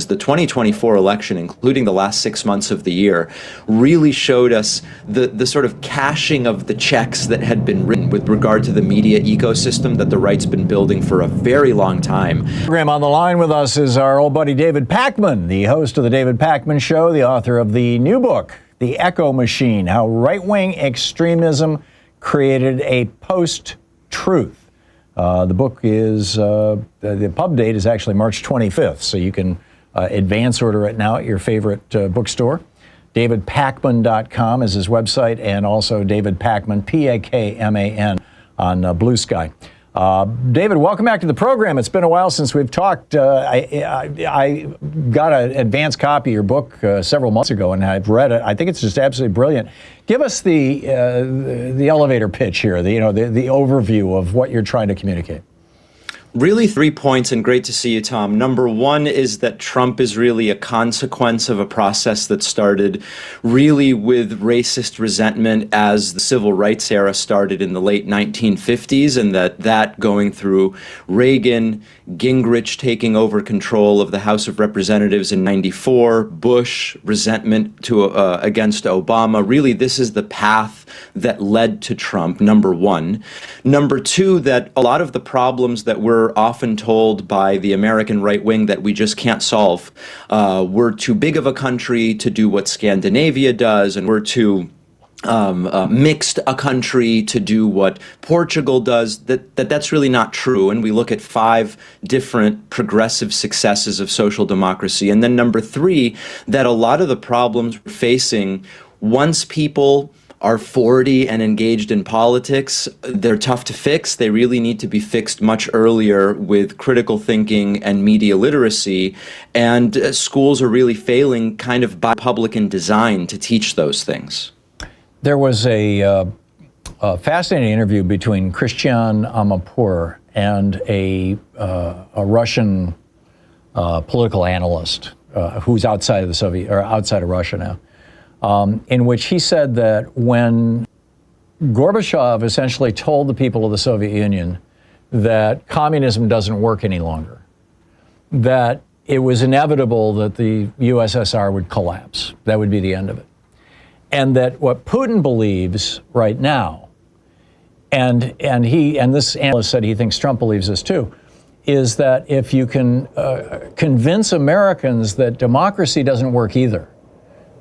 because the 2024 election, including the last 6 months of the year, really showed us the sort of cashing of the checks that had been written with regard to the media ecosystem that the right's been building for a very long time. On the line with us is our old buddy David Pakman, the host of the David Pakman Show, the author of the new book, The Echo Machine: How Right-Wing Extremism Created a Post-Truth. The book is, the pub date is actually March 25th, so you can advance order it now at your favorite bookstore. DavidPakman.com is his website, and also David Pakman, Pakman, on Blue Sky. David, welcome back to the program. It's been a while since we've talked. I got an advance copy of your book several months ago, and I've read it. I think it's just absolutely brilliant. Give us the elevator pitch here, the overview of what you're trying to communicate. Really 3 points, and great to see you, Tom. Number one is that Trump is really a consequence of a process that started really with racist resentment as the civil rights era started in the late 1950s, and that going through Reagan, Gingrich taking over control of the House of Representatives in '94, Bush, resentment against Obama. Really, this is the path that led to Trump, number one. Number two, that a lot of the problems that we're often told by the American right wing that we just can't solve. We're too big of a country to do what Scandinavia does, and we're too mixed a country to do what Portugal does. That's really not true. And we look at 5 different progressive successes of social democracy. And then number three, that a lot of the problems we're facing, once people are 40 and engaged in politics, they're tough to fix. They really need to be fixed much earlier with critical thinking and media literacy. And schools are really failing kind of by Republican design to teach those things. There was a fascinating interview between Christian Amanpour and a Russian political analyst who's outside of the Soviet, or outside of Russia now. In which he said that when Gorbachev essentially told the people of the Soviet Union that communism doesn't work any longer, that it was inevitable that the USSR would collapse. That would be the end of it. And that what Putin believes right now, and this analyst said he thinks Trump believes this too, is that if you can convince Americans that democracy doesn't work either,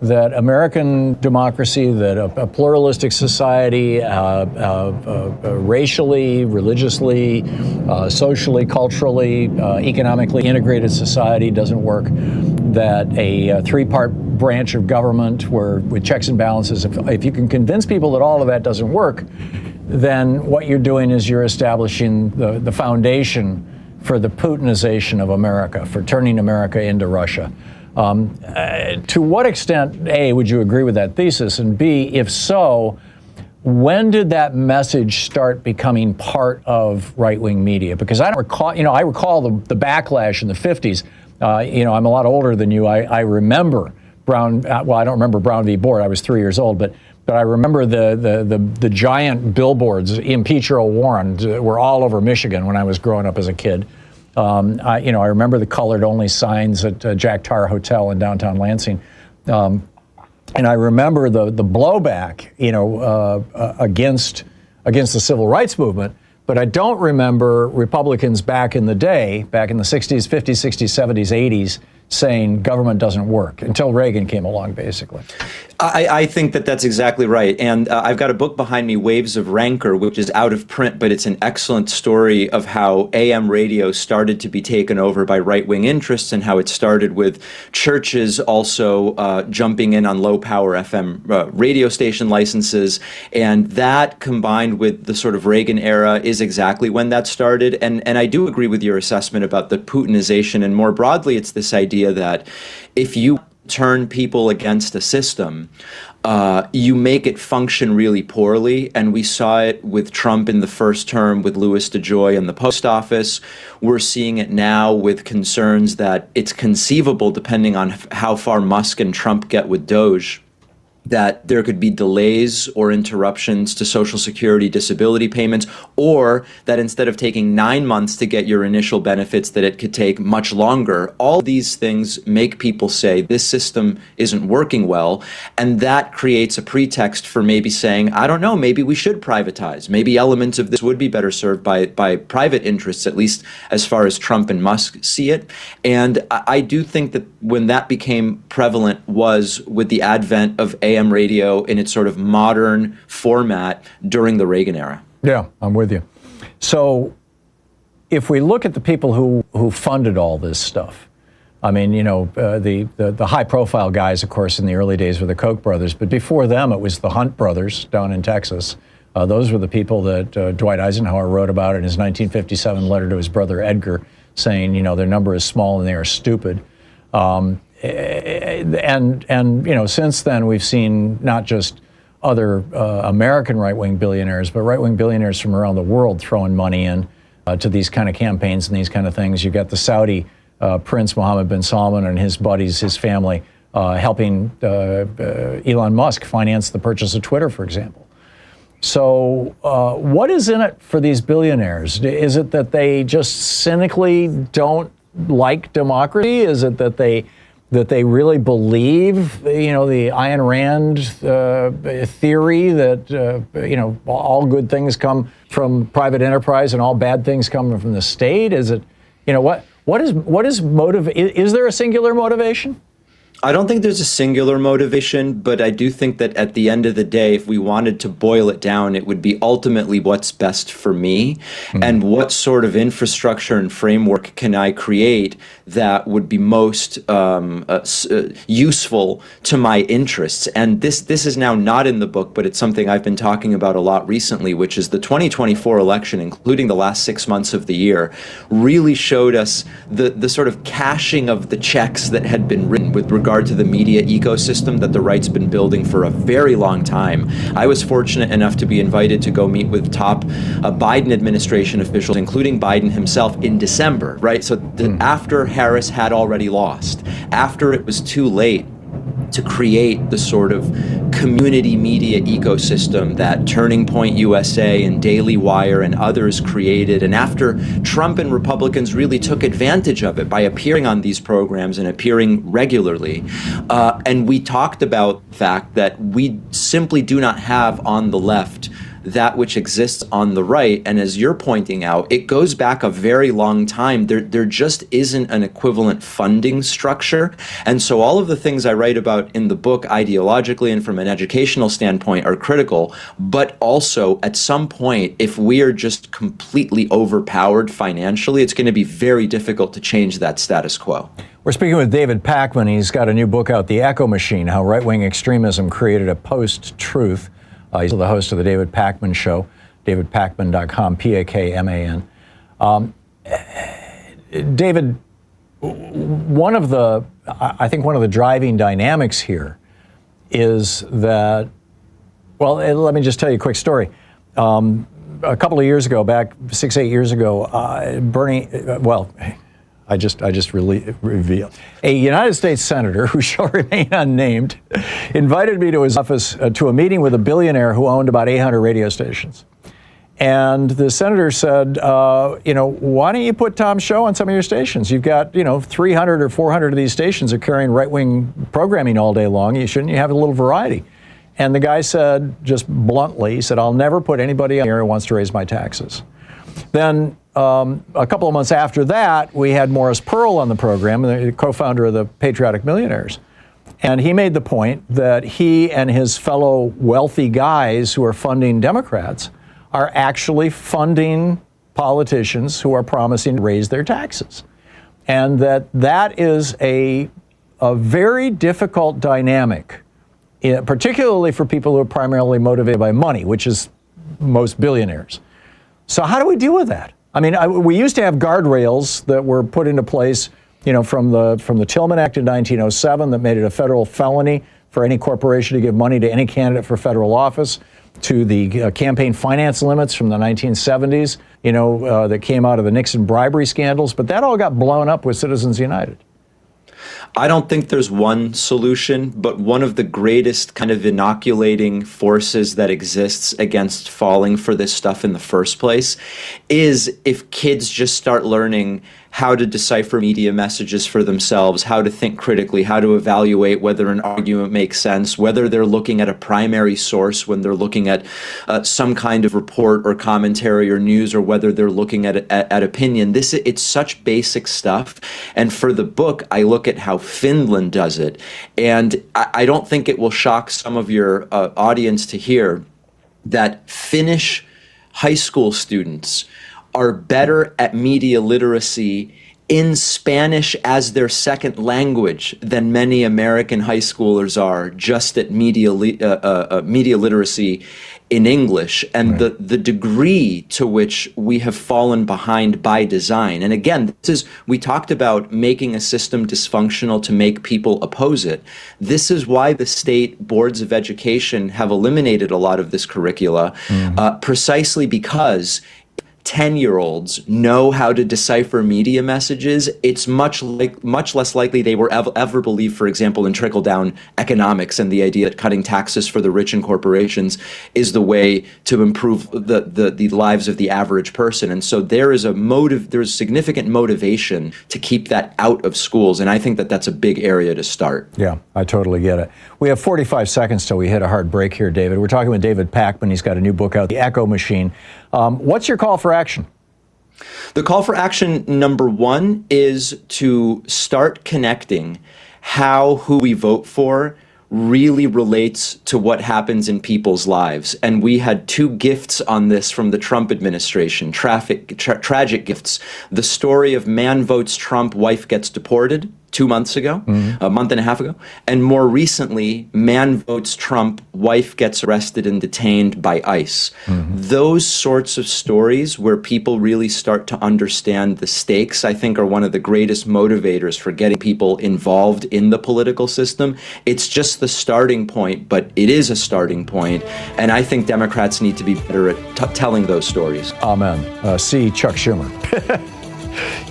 that American democracy, that a pluralistic society, racially, religiously, socially, culturally, economically integrated society doesn't work, that a 3-part branch of government with checks and balances, if you can convince people that all of that doesn't work, then what you're doing is you're establishing the foundation for the Putinization of America, for turning America into Russia. To what extent, A, would you agree with that thesis? And B, if so, when did that message start becoming part of right-wing media? Because I don't recall, I recall the backlash in the 50s. I'm a lot older than you. I remember Brown, I don't remember Brown v. Board. I was 3 years old, but I remember the giant billboards, impeach Earl Warren, were all over Michigan when I was growing up as a kid. I remember the colored-only signs at Jack Tar Hotel in downtown Lansing, and I remember the blowback, against the civil rights movement. But I don't remember Republicans back in the day, back in the 60s, 50s, 60s, 70s, 80s, saying government doesn't work until Reagan came along, basically. I think that's exactly right. And I've got a book behind me, Waves of Rancor, which is out of print, but it's an excellent story of how AM radio started to be taken over by right-wing interests and how it started with churches also jumping in on low-power FM radio station licenses. And that, combined with the sort of Reagan era, is exactly when that started. And I do agree with your assessment about the Putinization. And more broadly, it's this idea that if you turn people against a system, you make it function really poorly. And we saw it with Trump in the first term with Louis DeJoy and the post office. We're seeing it now with concerns that it's conceivable, depending on how far Musk and Trump get with Doge, that there could be delays or interruptions to Social Security disability payments, or that instead of taking 9 months to get your initial benefits, that it could take much longer. All these things make people say this system isn't working well, and that creates a pretext for maybe saying, I don't know, maybe we should privatize. Maybe elements of this would be better served by private interests, at least as far as Trump and Musk see it. And I do think that when that became prevalent was with the advent of AM radio in its sort of modern format during the Reagan era. Yeah, I'm with you. So if we look at the people who funded all this stuff, I mean, you know, the high-profile guys, of course, in the early days were the Koch brothers, but before them it was the Hunt brothers down in Texas. Those were the people that Dwight Eisenhower wrote about in his 1957 letter to his brother Edgar, saying, you know, their number is small and they are stupid. And you know, since then we've seen not just other American right-wing billionaires, but right-wing billionaires from around the world throwing money in to these kind of campaigns and these kind of things. You've got the Saudi Prince Mohammed bin Salman and his buddies, his family, helping Elon Musk finance the purchase of Twitter, for example. So what is in it for these billionaires? Is it that they just cynically don't like democracy? Is it that they really believe, you know, the Ayn Rand theory that you know, all good things come from private enterprise and all bad things come from the state? Is it, you know, what is motive? Is there a singular motivation? I don't think there's a singular motivation, but I do think that at the end of the day, if we wanted to boil it down, it would be ultimately what's best for me and what sort of infrastructure and framework can I create that would be most useful to my interests. And this is now not in the book, but it's something I've been talking about a lot recently, which is the 2024 election, including the last 6 months of the year, really showed us the sort of cashing of the checks that had been written with regard to the media ecosystem that the right's been building for a very long time. I was fortunate enough to be invited to go meet with top Biden administration officials, including Biden himself, in December, right? So after Harris had already lost, after it was too late to create the sort of community media ecosystem that Turning Point USA and Daily Wire and others created, and after Trump and Republicans really took advantage of it by appearing on these programs and appearing regularly. And we talked about the fact that we simply do not have on the left that which exists on the right. And as you're pointing out, it goes back a very long time. There just isn't an equivalent funding structure. And so all of the things I write about in the book ideologically and from an educational standpoint are critical, but also at some point, if we are just completely overpowered financially, it's going to be very difficult to change that status quo. We're speaking with David Pakman. He's got a new book out, The Echo Machine, How Right-Wing Extremism Created a Post-Truth. He's the host of the David Pakman Show, davidpakman.com, Pakman. David, I think one of the driving dynamics here is that, well, let me just tell you a quick story. A couple of years ago, back 6-8 years ago, I just revealed. A United States senator, who shall remain unnamed, invited me to his office to a meeting with a billionaire who owned about 800 radio stations. And the senator said, you know, why don't you put Thom's show on some of your stations? You've got, you know, 300 or 400 of these stations are carrying right-wing programming all day long. Shouldn't you have a little variety? And the guy said, just bluntly, he said, I'll never put anybody on here who wants to raise my taxes. Then a couple of months after that, we had Morris Pearl on the program, the co-founder of the Patriotic Millionaires. And he made the point that he and his fellow wealthy guys who are funding Democrats are actually funding politicians who are promising to raise their taxes. And that is a very difficult dynamic, particularly for people who are primarily motivated by money, which is most billionaires. So how do we deal with that? I mean, we used to have guardrails that were put into place, you know, from the Tillman Act in 1907 that made it a federal felony for any corporation to give money to any candidate for federal office, to the campaign finance limits from the 1970s, you know, that came out of the Nixon bribery scandals. But that all got blown up with Citizens United. I don't think there's one solution, but one of the greatest kind of inoculating forces that exists against falling for this stuff in the first place is if kids just start learning how to decipher media messages for themselves, how to think critically, how to evaluate whether an argument makes sense, whether they're looking at a primary source when they're looking at some kind of report or commentary or news, or whether they're looking at opinion. It's such basic stuff. And for the book, I look at how Finland does it. And I don't think it will shock some of your audience to hear that Finnish high school students are better at media literacy in Spanish as their second language than many American high schoolers are just at media literacy in English. And right. the degree to which we have fallen behind by design. And again, we talked about making a system dysfunctional to make people oppose it. This is why the state boards of education have eliminated a lot of this curricula, precisely because 10-year-olds know how to decipher media messages. It's much less likely they were ever believe, for example, in trickle-down economics and the idea that cutting taxes for the rich and corporations is the way to improve the lives of the average person. And so there's significant motivation to keep that out of schools. And I think that that's a big area to start. Yeah, I totally get it. We have 45 seconds till we hit a hard break here, David. We're talking with David Pakman. He's got a new book out, The Echo Machine. What's your call for action? The call for action, number one, is to start connecting how who we vote for really relates to what happens in people's lives. And we had two gifts on this from the Trump administration, tragic gifts. The story of man votes Trump, wife gets deported 2 months ago, a month and a half ago. And more recently, man votes Trump, wife gets arrested and detained by ICE. Those sorts of stories where people really start to understand the stakes, I think, are one of the greatest motivators for getting people involved in the political system. It's just the starting point, but it is a starting point. And I think Democrats need to be better at telling those stories. Amen. See Chuck Schumer.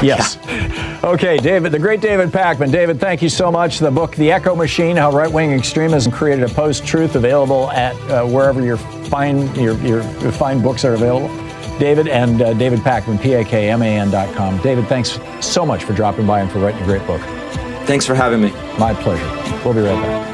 Yes. Yeah. Okay, David, the great David Pakman. David, thank you so much. The book, The Echo Machine, How Right-Wing Extremism Created a Post-Truth, available at wherever your fine books are available. David and David Pakman, PAKMAN.com. David, thanks so much for dropping by and for writing a great book. Thanks for having me. My pleasure. We'll be right back.